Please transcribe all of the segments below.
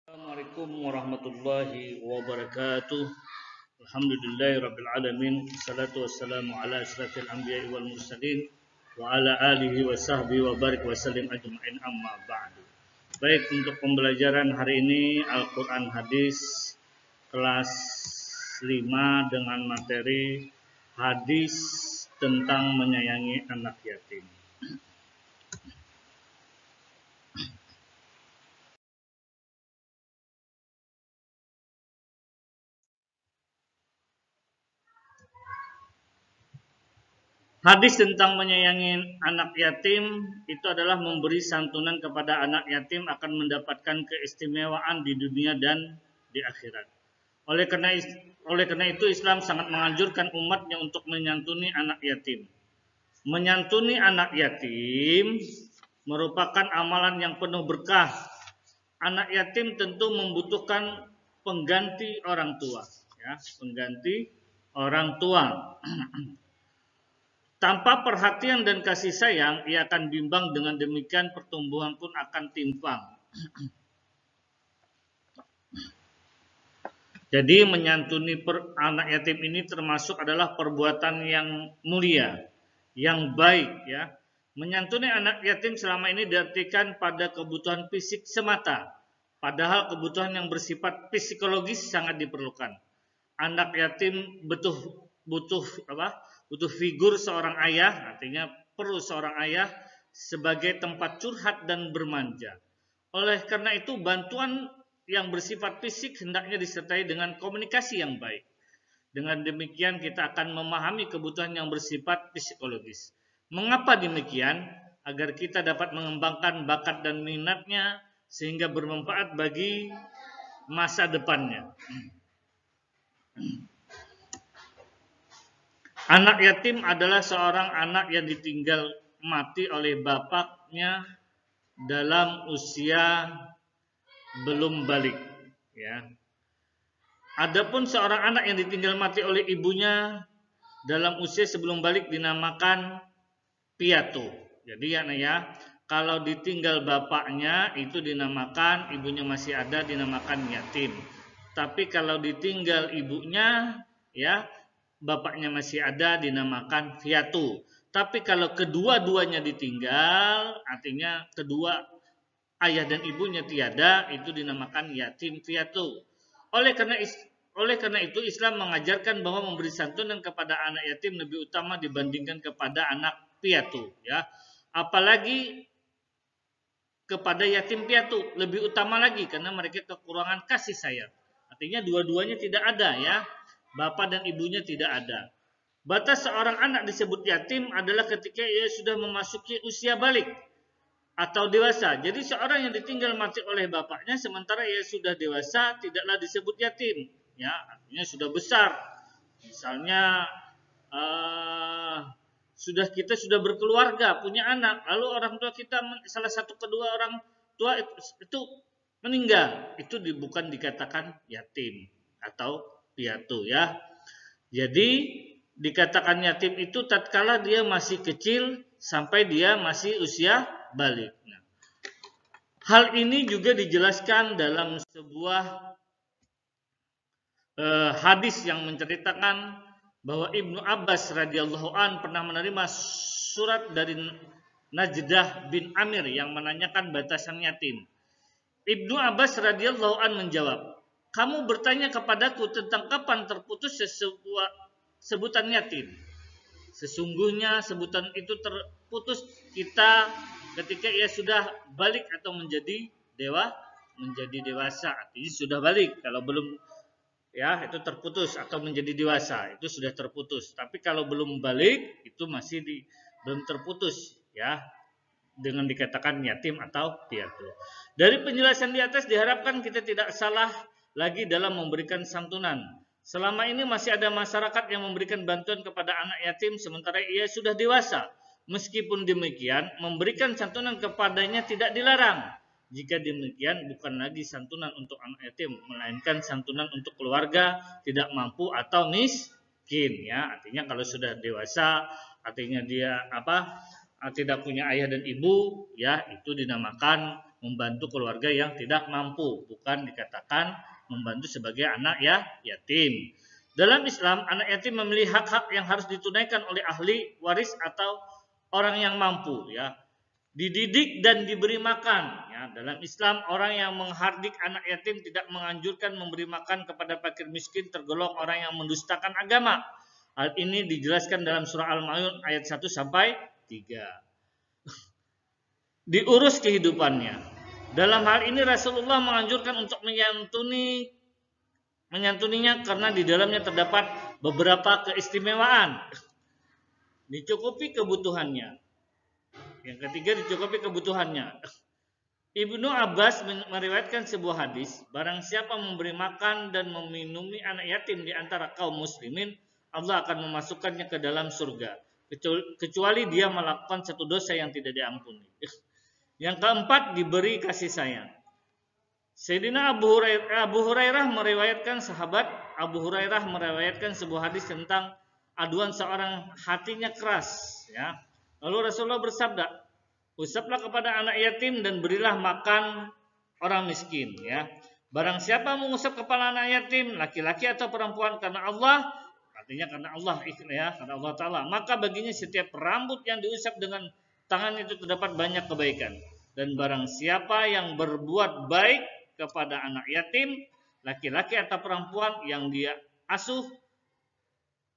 Assalamualaikum warahmatullahi wabarakatuh. Alhamdulillahirabbil alamin. Wassalatu wassalamu ala asyrafil anbiya'i wal mursalin wa ala alihi wa sahbihi wa barik wa sallim ajma'in amma ba'du. Baik, untuk pembelajaran hari ini Al-Qur'an Hadis kelas 5 dengan materi hadis tentang menyayangi anak yatim. Hadis tentang menyayangi anak yatim itu adalah memberi santunan kepada anak yatim akan mendapatkan keistimewaan di dunia dan di akhirat. Oleh karena itu Islam sangat menganjurkan umatnya untuk menyantuni anak yatim. Menyantuni anak yatim merupakan amalan yang penuh berkah. Anak yatim tentu membutuhkan pengganti orang tua, ya, pengganti orang tua. Tanpa perhatian dan kasih sayang, ia akan bimbang, dengan demikian pertumbuhan pun akan timpang. Jadi menyantuni anak yatim ini termasuk adalah perbuatan yang mulia, yang baik, ya. Menyantuni anak yatim selama ini diartikan pada kebutuhan fisik semata, padahal kebutuhan yang bersifat psikologis sangat diperlukan. Anak yatim butuh figur seorang ayah, artinya perlu seorang ayah sebagai tempat curhat dan bermanja. Oleh karena itu bantuan yang bersifat fisik hendaknya disertai dengan komunikasi yang baik. Dengan demikian kita akan memahami kebutuhan yang bersifat psikologis. Mengapa demikian? Agar kita dapat mengembangkan bakat dan minatnya sehingga bermanfaat bagi masa depannya. Anak yatim adalah seorang anak yang ditinggal mati oleh bapaknya dalam usia belum balik, ya. Adapun seorang anak yang ditinggal mati oleh ibunya dalam usia sebelum balik dinamakan piatu. Jadi ya, kalau ditinggal bapaknya itu dinamakan, ibunya masih ada, dinamakan yatim. Tapi kalau ditinggal ibunya, ya, bapaknya masih ada, dinamakan piatu. Tapi kalau kedua-duanya ditinggal, artinya kedua ayah dan ibunya tiada, itu dinamakan yatim piatu. Oleh karena itu Islam mengajarkan bahwa memberi santunan kepada anak yatim lebih utama dibandingkan kepada anak piatu, ya. Apalagi kepada yatim piatu lebih utama lagi karena mereka kekurangan kasih sayang. Artinya dua-duanya tidak ada, ya. Bapak dan ibunya tidak ada. Batas seorang anak disebut yatim adalah ketika ia sudah memasuki usia balik atau dewasa. Jadi seorang yang ditinggal mati oleh bapaknya sementara ia sudah dewasa tidaklah disebut yatim, ya, artinya sudah besar. Misalnya kita sudah berkeluarga, punya anak, lalu orang tua kita salah satu kedua orang tua itu meninggal, itu bukan dikatakan yatim atau piatu, ya. Jadi dikatakan yatim itu tatkala dia masih kecil sampai dia masih usia balik. Nah, hal ini juga dijelaskan dalam sebuah hadis yang menceritakan bahwa Ibnu Abbas radhiyallahu an pernah menerima surat dari Najdah bin Amir yang menanyakan batasan yatim. Ibnu Abbas radhiyallahu an menjawab, "Kamu bertanya kepadaku tentang kapan terputus sebutan yatim. Sesungguhnya sebutan itu terputus kita ketika ia sudah balik atau menjadi dewasa, artinya sudah balik. Kalau belum, ya, itu terputus, atau menjadi dewasa itu sudah terputus. Tapi kalau belum balik itu masih belum terputus, ya, dengan dikatakan yatim atau piatu. Dari penjelasan di atas diharapkan kita tidak salah lagi dalam memberikan santunan. Selama ini masih ada masyarakat yang memberikan bantuan kepada anak yatim sementara ia sudah dewasa. Meskipun demikian, memberikan santunan kepadanya tidak dilarang. Jika demikian, bukan lagi santunan untuk anak yatim, melainkan santunan untuk keluarga tidak mampu atau miskin, ya. Artinya kalau sudah dewasa, artinya dia tidak punya ayah dan ibu, ya, itu dinamakan membantu keluarga yang tidak mampu, bukan dikatakan membantu sebagai anak yatim. Dalam Islam, anak yatim memiliki hak-hak yang harus ditunaikan oleh ahli waris atau orang yang mampu, ya. Dididik dan diberi makan, ya. Dalam Islam, orang yang menghardik anak yatim tidak menganjurkan memberi makan kepada fakir miskin tergolong orang yang mendustakan agama. Hal ini dijelaskan dalam surah Al-Maun ayat 1 sampai 3. Diurus kehidupannya. Dalam hal ini Rasulullah menganjurkan untuk menyantuninya karena di dalamnya terdapat beberapa keistimewaan. Dicukupi kebutuhannya. Yang ketiga, dicukupi kebutuhannya. Ibnu Abbas meriwayatkan sebuah hadis, barang siapa memberi makan dan meminumi anak yatim di antara kaum muslimin, Allah akan memasukkannya ke dalam surga, kecuali dia melakukan satu dosa yang tidak diampuni. Yang keempat, diberi kasih sayang. Sayyidina Abu Hurairah meriwayatkan sebuah hadis tentang aduan seorang hatinya keras, ya. Lalu Rasulullah bersabda, usaplah kepada anak yatim dan berilah makan orang miskin, ya. Barang siapa mengusap kepala anak yatim, laki-laki atau perempuan karena Allah, artinya karena Allah, ya, karena Allah Ta'ala, maka baginya setiap rambut yang diusap dengan tangan itu terdapat banyak kebaikan. Dan barang siapa yang berbuat baik kepada anak yatim, laki-laki atau perempuan yang dia asuh,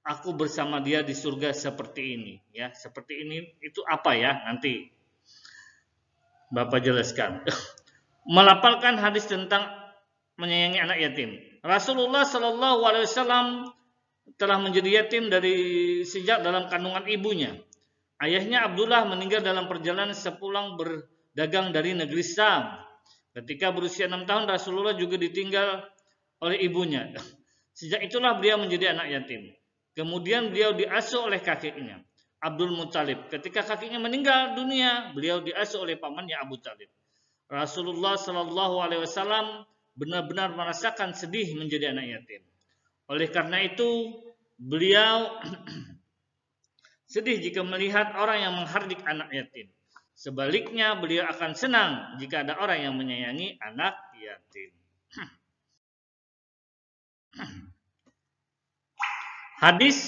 aku bersama dia di surga seperti ini, ya. Seperti ini itu apa ya? Nanti Bapak jelaskan. Melafalkan hadis tentang menyayangi anak yatim. Rasulullah Shallallahu Alaihi Wasallam telah menjadi yatim sejak dalam kandungan ibunya. Ayahnya Abdullah meninggal dalam perjalanan sepulang berdagang dari negeri Syam. Ketika berusia 6 tahun Rasulullah juga ditinggal oleh ibunya. Sejak itulah beliau menjadi anak yatim. Kemudian beliau diasuh oleh kakeknya, Abdul Muttalib. Ketika kakeknya meninggal dunia, beliau diasuh oleh pamannya Abu Talib. Rasulullah Shallallahu Alaihi Wasallam benar-benar merasakan sedih menjadi anak yatim. Oleh karena itu, beliau sedih jika melihat orang yang menghardik anak yatim. Sebaliknya, beliau akan senang jika ada orang yang menyayangi anak yatim. Hadis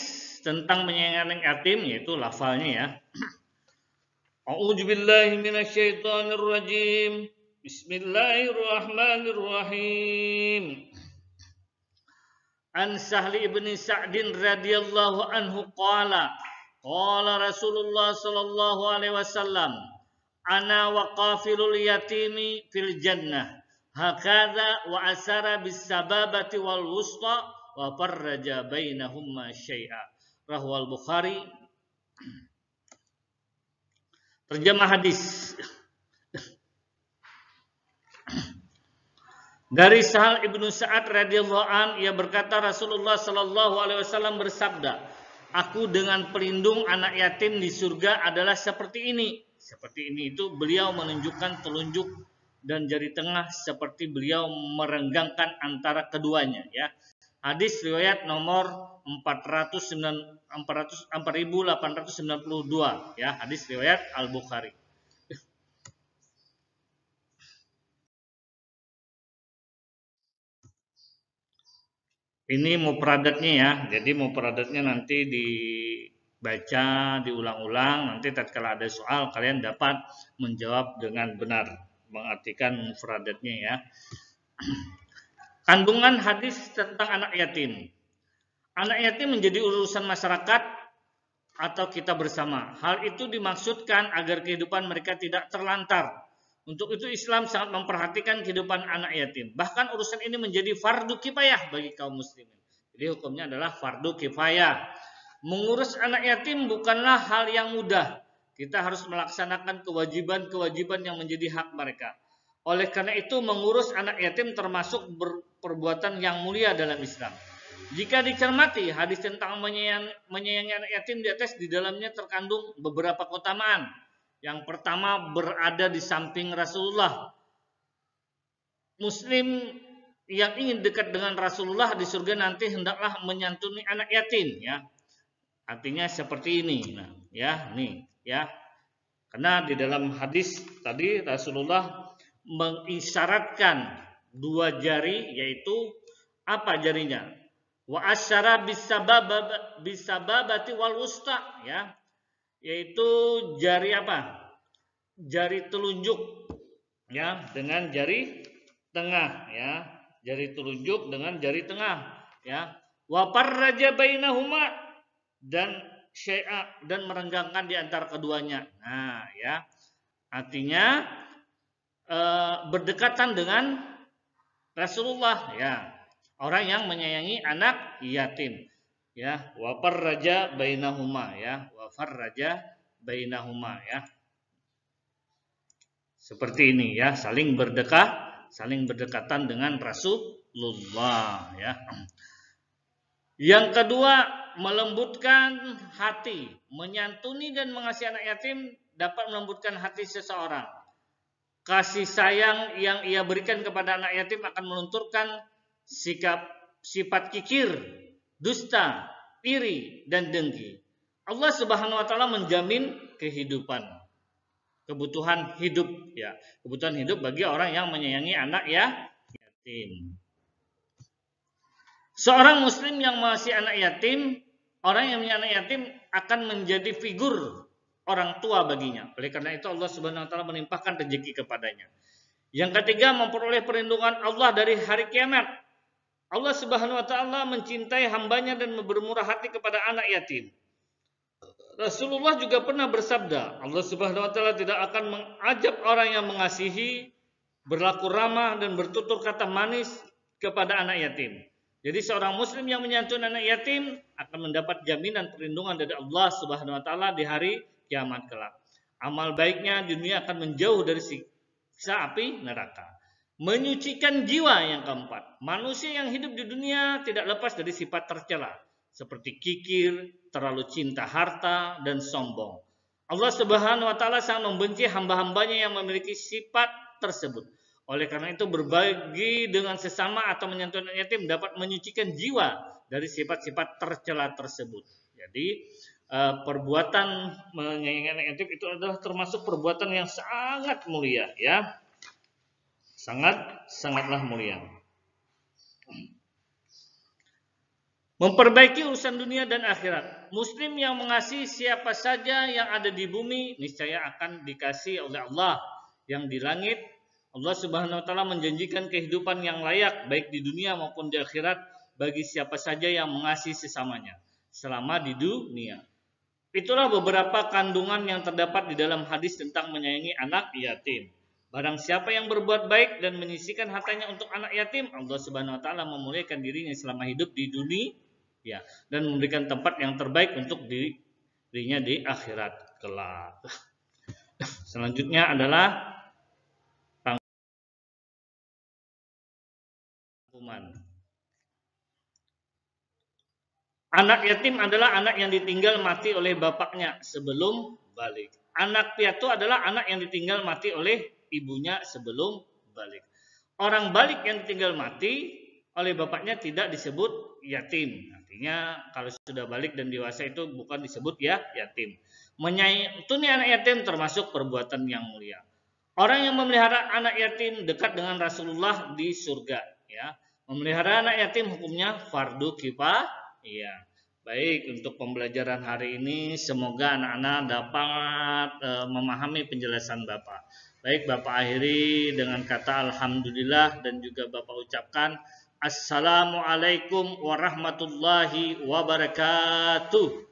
tentang menyayangi anak yatim yaitu lafalnya, ya. A'udzubillahi minasyaitonirrajim. Bismillahirrahmanirrahim. An Sahli ibn Sa'din radhiyallahu anhu qala Rasulullah sallallahu alaihi wasallam, ana wa qafilul yatimi fil jannah hakadha wa asara bis sababati wal wusta wa farraja bainahumma syai'a. Rahwal Bukhari. Terjemah hadis. Dari Sahal ibnu Sa'ad radhiyallahu an, ia berkata Rasulullah sallallahu alaihi wasallam bersabda, aku dengan pelindung anak yatim di surga adalah seperti ini. Seperti ini itu beliau menunjukkan telunjuk dan jari tengah seperti beliau merenggangkan antara keduanya, ya. Hadis riwayat nomor 4892, ya. Hadis riwayat Al-Bukhari. Ini mufradatnya, ya. Jadi mufradatnya nanti dibaca, diulang-ulang. Nanti tatkala ada soal kalian dapat menjawab dengan benar, mengartikan mufradatnya, ya. Kandungan hadis tentang anak yatim. Anak yatim menjadi urusan masyarakat atau kita bersama. Hal itu dimaksudkan agar kehidupan mereka tidak terlantar. Untuk itu Islam sangat memperhatikan kehidupan anak yatim. Bahkan urusan ini menjadi fardu kifayah bagi kaum muslimin. Jadi hukumnya adalah fardu kifayah. Mengurus anak yatim bukanlah hal yang mudah. Kita harus melaksanakan kewajiban-kewajiban yang menjadi hak mereka. Oleh karena itu mengurus anak yatim termasuk perbuatan yang mulia dalam Islam. Jika dicermati hadis tentang menyayangi anak yatim di atas, di dalamnya terkandung beberapa keutamaan. Yang pertama, berada di samping Rasulullah. Muslim yang ingin dekat dengan Rasulullah di surga nanti hendaklah menyantuni anak yatim, ya. Artinya seperti ini. Nah, ya, nih, ya. Karena di dalam hadis tadi Rasulullah mengisyaratkan dua jari, yaitu apa jarinya? Wa asyara bisababati wal wusta, ya, yaitu jari apa? Jari telunjuk, ya, dengan jari tengah, ya, jari telunjuk dengan jari tengah, ya. Wa farraja bainahuma, dan syai'a, dan merenggangkan di antara keduanya. Nah, ya, artinya berdekatan dengan Rasulullah, ya, orang yang menyayangi anak yatim, ya. Wa farraja bainahuma, ya, wa farraja bainahuma, ya. Seperti ini, ya, saling berdekatan dengan Rasulullah, ya. Yang kedua, melembutkan hati, menyantuni dan mengasihi anak yatim dapat melembutkan hati seseorang. Kasih sayang yang ia berikan kepada anak yatim akan melunturkan sifat kikir, dusta, iri, dan dengki. Allah Subhanahu wa taala menjamin kebutuhan hidup, ya, kebutuhan hidup bagi orang yang menyayangi anak yatim. Seorang muslim yang masih anak yatim, orang yang menyayangi anak yatim akan menjadi figur orang tua baginya. Oleh karena itu Allah Subhanahu wa taala menimpahkan rezeki kepadanya. Yang ketiga, memperoleh perlindungan Allah dari hari kiamat. Allah Subhanahu wa taala mencintai hambanya dan bermurah hati kepada anak yatim. Rasulullah juga pernah bersabda, Allah Subhanahu wa taala tidak akan mengajab orang yang mengasihi, berlaku ramah, dan bertutur kata manis kepada anak yatim. Jadi seorang muslim yang menyantuni anak yatim akan mendapat jaminan perlindungan dari Allah Subhanahu wa taala di hari kiamat kelak. Amal baiknya di dunia akan menjauh dari siksa api neraka. Menyucikan jiwa yang keempat. Manusia yang hidup di dunia tidak lepas dari sifat tercela, seperti kikir, terlalu cinta harta, dan sombong. Allah Subhanahu wa taala sangat membenci hamba-hambanya yang memiliki sifat tersebut. Oleh karena itu, berbagi dengan sesama atau menyantuni anak yatim dapat menyucikan jiwa dari sifat-sifat tercela tersebut. Jadi, perbuatan menyayangi anak yatim itu adalah termasuk perbuatan yang sangat mulia, ya. Sangatlah mulia. Memperbaiki urusan dunia dan akhirat. Muslim yang mengasihi siapa saja yang ada di bumi, niscaya akan dikasihi oleh Allah yang di langit. Allah Subhanahu wa taala menjanjikan kehidupan yang layak baik di dunia maupun di akhirat bagi siapa saja yang mengasihi sesamanya selama di dunia. Itulah beberapa kandungan yang terdapat di dalam hadis tentang menyayangi anak yatim. Barang siapa yang berbuat baik dan menyisihkan hartanya untuk anak yatim, Allah Subhanahu wa taala memuliakan dirinya selama hidup di dunia, ya, dan memberikan tempat yang terbaik untuk dirinya di akhirat kelak. Selanjutnya adalah rangkuman. Anak yatim adalah anak yang ditinggal mati oleh bapaknya sebelum balik. Anak piatu adalah anak yang ditinggal mati oleh ibunya sebelum balik. Orang balik yang ditinggal mati oleh bapaknya tidak disebut yatim. Artinya kalau sudah balik dan dewasa itu bukan disebut yatim. Menyantuni anak yatim termasuk perbuatan yang mulia. Orang yang memelihara anak yatim dekat dengan Rasulullah di surga, ya. Memelihara anak yatim hukumnya fardu kifayah. Iya. Baik, untuk pembelajaran hari ini semoga anak-anak dapat memahami penjelasan Bapak. Baik, Bapak akhiri dengan kata alhamdulillah dan juga Bapak ucapkan assalamualaikum warahmatullahi wabarakatuh.